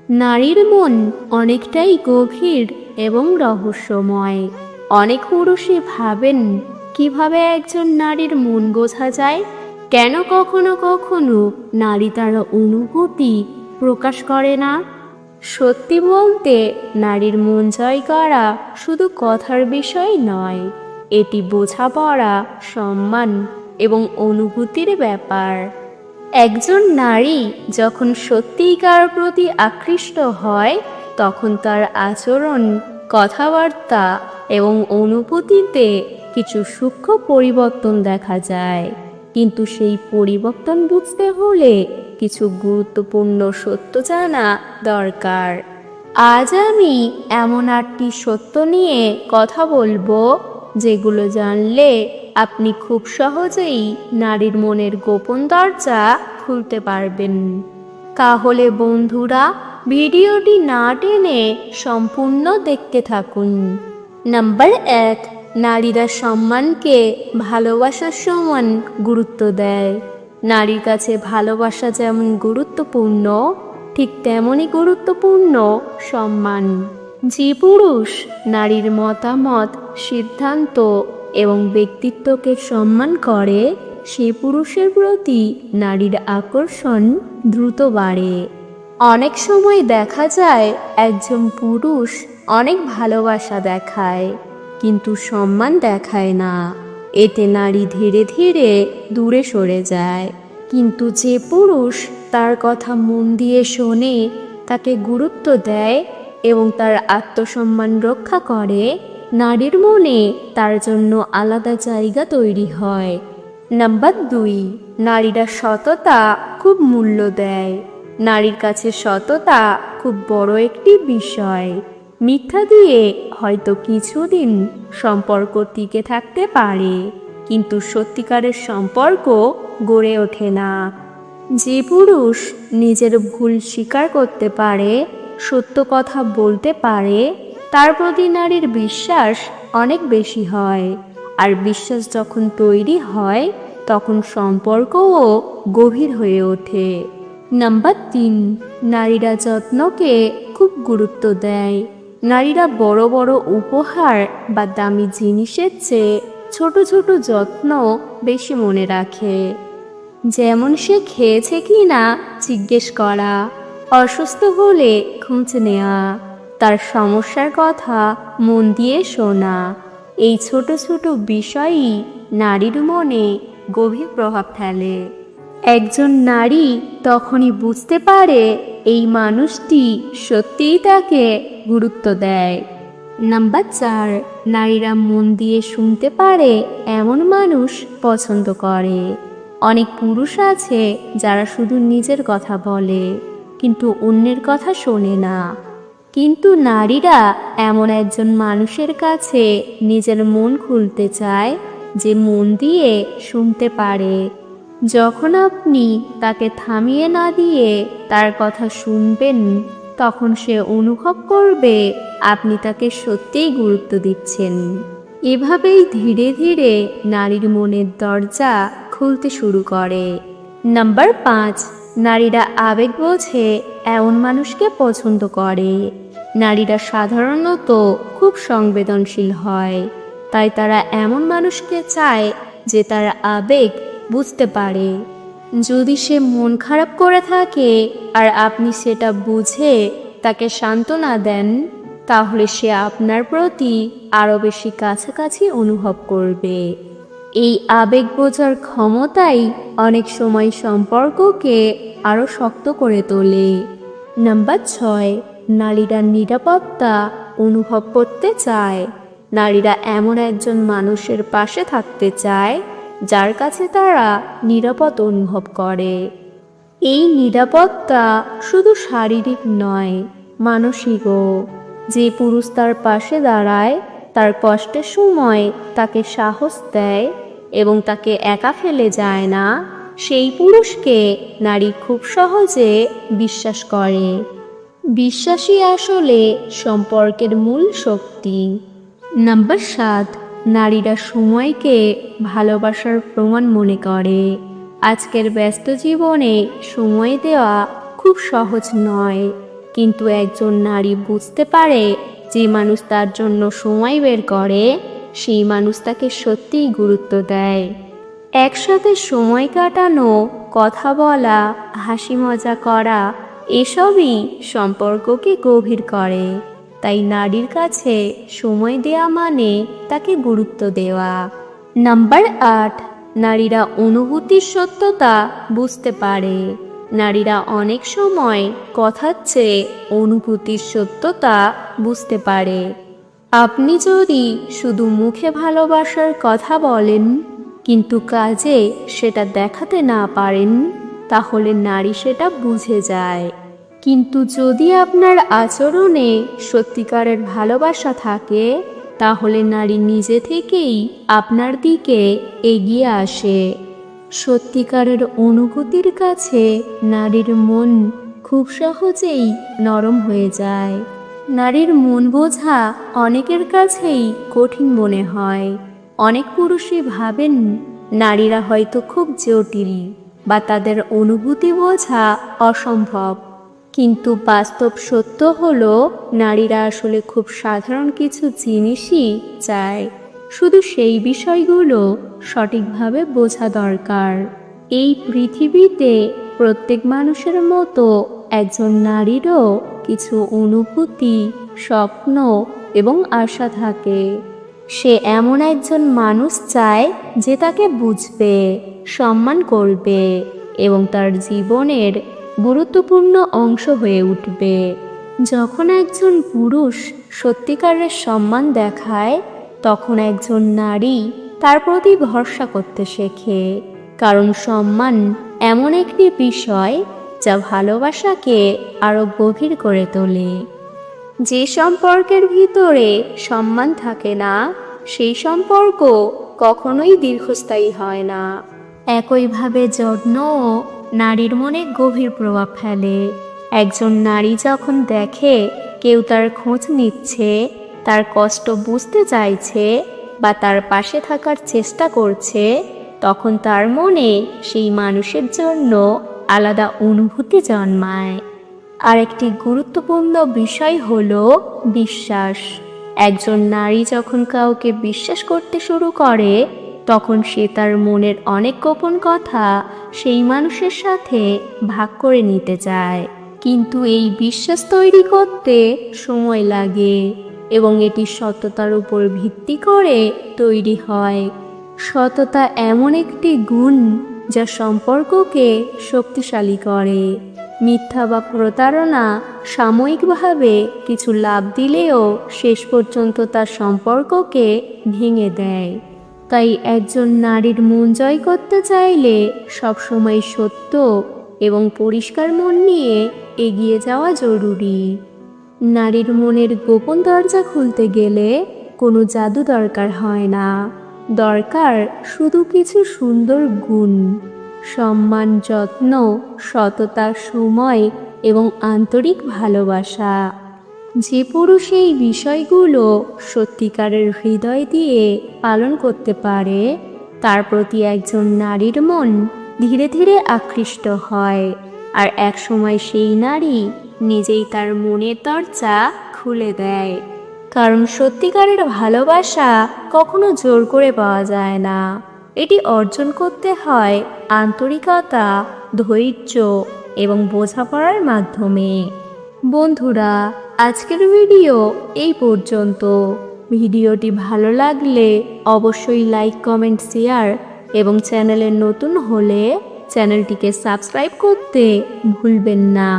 নারীর মন অনেকটাই গভীর এবং রহস্যময়। অনেক পুরুষই ভাবেন কিভাবে একজন নারীর মন বোঝা যায়, কেন কখনো কখনো নারী তার অনুভূতি প্রকাশ করে না। সত্যি বলতে, নারীর মন জয় করা শুধু কথার বিষয় নয়, এটি বোঝাপড়া, সম্মান এবং অনুভূতির ব্যাপার। একজন নারী যখন সত্যিই কারোর প্রতি আকৃষ্ট হয়, তখন তার আচরণ, কথাবার্তা এবং অনুভূতিতে কিছু সূক্ষ্ম পরিবর্তন দেখা যায়। কিন্তু সেই পরিবর্তন বুঝতে হলে কিছু গুরুত্বপূর্ণ সত্য জানা দরকার। আজ আমি এমন 8টি সত্য নিয়ে কথা বলবো, যেগুলো জানলে আপনি খুব সহজেই নারীর মনের গোপন দরজা খুলতে পারবেন। তাহলে বন্ধুরা, ভিডিওটি না টেনে সম্পূর্ণ দেখতে থাকুন। নাম্বার 1, নারীরা সম্মানকে ভালোবাসার সমান গুরুত্ব দেয়। নারীর কাছে ভালোবাসা যেমন গুরুত্বপূর্ণ, ঠিক তেমনই গুরুত্বপূর্ণ সম্মান। যে পুরুষ নারীর মতামত, সিদ্ধান্ত এবং ব্যক্তিত্বকে সম্মান করে, সে পুরুষের প্রতি নারীর আকর্ষণ দ্রুত বাড়ে। অনেক সময় দেখা যায় একজন পুরুষ অনেক ভালোবাসা দেখায়, কিন্তু সম্মান দেখায় না। এতে নারী ধীরে ধীরে দূরে সরে যায়। কিন্তু যে পুরুষ তার কথা মন দিয়ে শোনে, তাকে গুরুত্ব দেয় এবং তার আত্মসম্মান রক্ষা করে, নারীর মনে তার জন্য আলাদা জায়গা তৈরি হয়। নাম্বার 2, নারীরা সততা খুব মূল্য দেয়। নারীর কাছে সততা খুব বড় একটি বিষয়। মিথ্যা দিয়ে হয়তো কিছুদিন সম্পর্ক টিকে থাকতে পারে, কিন্তু সত্যিকারের সম্পর্ক গড়ে ওঠে না। যে পুরুষ নিজের ভুল স্বীকার করতে পারে, সত্য কথা বলতে পারে, তার প্রতি নারীর বিশ্বাস অনেক বেশি হয়। আর বিশ্বাস যখন তৈরি হয়, তখন সম্পর্কও গভীর হয়ে ওঠে। নাম্বার 3, নারীরা যত্নকে খুব গুরুত্ব দেয়। নারীরা বড় বড় উপহার বা দামি জিনিসের চেয়ে ছোট ছোট যত্ন বেশি মনে রাখে। যেমন সে খেয়েছে কি না জিজ্ঞেস করা, অসুস্থ হলে খোঁজ নেওয়া, তার সমস্যার কথা মন দিয়ে শোনা। এই ছোট ছোট বিষয়ই নারীর মনে গভীর প্রভাব ফেলে। একজন নারী তখনই বুঝতে পারে এই মানুষটি সত্যিই তাকে গুরুত্ব দেয়। নাম্বার 4, নারীরা মন দিয়ে শুনতে পারে এমন মানুষ পছন্দ করে। অনেক পুরুষ আছে যারা শুধু নিজের কথা বলে, কিন্তু অন্যের কথা শোনে না। কিন্তু নারীরা এমন একজন মানুষের কাছে নিজের মন খুলতে চায়, যে মন দিয়ে শুনতে পারে। যখন আপনি তাকে থামিয়ে না দিয়ে তার কথা শুনবেন, তখন সে অনুভব করবে আপনি তাকে সত্যিই গুরুত্ব দিচ্ছেন। এভাবেই ধীরে ধীরে নারীর মনের দরজা খুলতে শুরু করে। নাম্বার 5, নারীরা আবেগ বোঝে এমন মানুষকে পছন্দ করে। নারীরা সাধারণত খুব সংবেদনশীল হয়, তাই তারা এমন মানুষকে চায় যে তার আবেগ বুঝতে পারে। যদি সে মন খারাপ করে থাকে আর আপনি সেটা বুঝে তাকে সান্ত্বনা দেন, তাহলে সে আপনার প্রতি আরও বেশি কাছাকাছি অনুভব করবে। এই আবেগ বোঝার ক্ষমতাই অনেক সময় সম্পর্ককে আরও শক্ত করে তোলে। নাম্বার 6, নারীরা নিরাপত্তা অনুভব করতে চায়। নারীরা এমন একজন মানুষের পাশে থাকতে চায়, যার কাছে তারা নিরাপদ অনুভব করে। এই নিরাপত্তা শুধু শারীরিক নয়, মানসিকও। যে পুরুষ তার পাশে দাঁড়ায়, তার কষ্টের সময় তাকে সাহস দেয় এবং তাকে একা ফেলে যায় না, সেই পুরুষকে নারী খুব সহজে বিশ্বাস করে। বিশ্বাসই আসলে সম্পর্কের মূল শক্তি। নাম্বার 7, নারীরা সময়কে ভালোবাসার প্রমাণ মনে করে। আজকের ব্যস্ত জীবনে সময় দেওয়া খুব সহজ নয়। কিন্তু একজন নারী বুঝতে পারে যে মানুষ তার জন্য সময় বের করে সেই মানুষ তাকে সত্যিই গুরুত্ব দেয়। একসাথে সময় কাটানো, কথা বলা, হাসি মজা করা এসবই সম্পর্ককে গভীর করে। তাই নারীর কাছে সময় দেওয়া মানে তাকে গুরুত্ব দেওয়া। নাম্বার 8, নারীরা অনুভূতির সত্যতা বুঝতে পারে। নারীরা অনেক সময় কথার চেয়ে অনুভূতির সত্যতা বুঝতে পারে। আপনি যদি শুধু মুখে ভালোবাসার কথা বলেন কিন্তু কাজে সেটা দেখাতে না পারেন, তাহলে নারী সেটা বুঝে যায়। কিন্তু যদি আপনার আচরণে সত্যিকারের ভালোবাসা থাকে, তাহলে নারী নিজে থেকেই আপনার দিকে এগিয়ে আসে। সত্যিকারের অনুভূতির কাছে নারীর মন খুব সহজেই নরম হয়ে যায়। নারীর মন বোঝা অনেকের কাছেই কঠিন মনে হয়। অনেক পুরুষই ভাবেন নারীরা হয়তো খুব জটিল বা তাদের অনুভূতি বোঝা অসম্ভব। কিন্তু বাস্তব সত্য হলো নারীরা আসলে খুব সাধারণ কিছু জিনিসই চায়, শুধু সেই বিষয়গুলো সঠিকভাবে বোঝা দরকার। এই পৃথিবীতে প্রত্যেক মানুষের মতো একজন নারীরও কিছু অনুভূতি, স্বপ্ন এবং আশা থাকে। সে এমন একজন মানুষ চায় যে তাকে বুঝবে, সম্মান করবে এবং তার জীবনের গুরুত্বপূর্ণ অংশ হয়ে উঠবে। যখন একজন পুরুষ সত্যিকারের সম্মান দেখায়, তখন একজন নারী তার প্রতি ভরসা করতে শেখে। কারণ সম্মান এমন একটি বিষয় যা ভালোবাসাকে আরো গভীর করে তোলে। যে সম্পর্কের ভিতরে সম্মান থাকে না, সেই সম্পর্ক কখনোই দীর্ঘস্থায়ী হয় না। একইভাবে যত্নও নারীর মনে গভীর প্রভাব ফেলে। একজন নারী যখন দেখে কেউ তার খোঁজ নিচ্ছে, তার কষ্ট বুঝতে চাইছে বা তার পাশে থাকার চেষ্টা করছে, তখন তার মনে সেই মানুষের জন্য আলাদা অনুভূতি জন্মায়। আরেকটি গুরুত্বপূর্ণ বিষয় হলো বিশ্বাস। একজন নারী যখন কাউকে বিশ্বাস করতে শুরু করে, তখন সে তার মনের অনেক গোপন কথা সেই মানুষের সাথে ভাগ করে নিতে চায়। কিন্তু এই বিশ্বাস তৈরি করতে সময় লাগে এবং এটি সততার উপর ভিত্তি করে তৈরি হয়। সততা এমন একটি গুণ যা সম্পর্ককে শক্তিশালী করে। মিথ্যা বা প্রতারণা সাময়িকভাবে কিছু লাভ দিলেও শেষ পর্যন্ত তার সম্পর্ককে ভেঙে দেয়। তাই একজন নারীর মন জয় করতে চাইলে সবসময় সত্য এবং পরিষ্কার মন নিয়ে এগিয়ে যাওয়া জরুরি। নারীর মনের গোপন দরজা খুলতে গেলে কোনো জাদু দরকার হয় না, দরকার শুধু কিছু সুন্দর গুণ: সম্মান, যত্ন, সততা, সময় এবং আন্তরিক ভালোবাসা। যে পুরুষ এই বিষয়গুলো সত্যিকারের হৃদয় দিয়ে পালন করতে পারে, তার প্রতি একজন নারীর মন ধীরে ধীরে আকৃষ্ট হয়, আর একসময় সেই নারী নিজেই তার মনের দরজা খুলে দেয়। কারণ সত্যিকারের ভালোবাসা কখনো জোর করে পাওয়া যায় না, এটি অর্জন করতে হয় আন্তরিকতা, ধৈর্য এবং বোঝাপড়ার মাধ্যমে। বন্ধুরা, আজকের ভিডিও এই পর্যন্ত। ভিডিওটি ভালো লাগলে অবশ্যই লাইক, কমেন্ট, শেয়ার এবং চ্যানেলে নতুন হলে চ্যানেলটিকে সাবস্ক্রাইব করতে ভুলবেন না।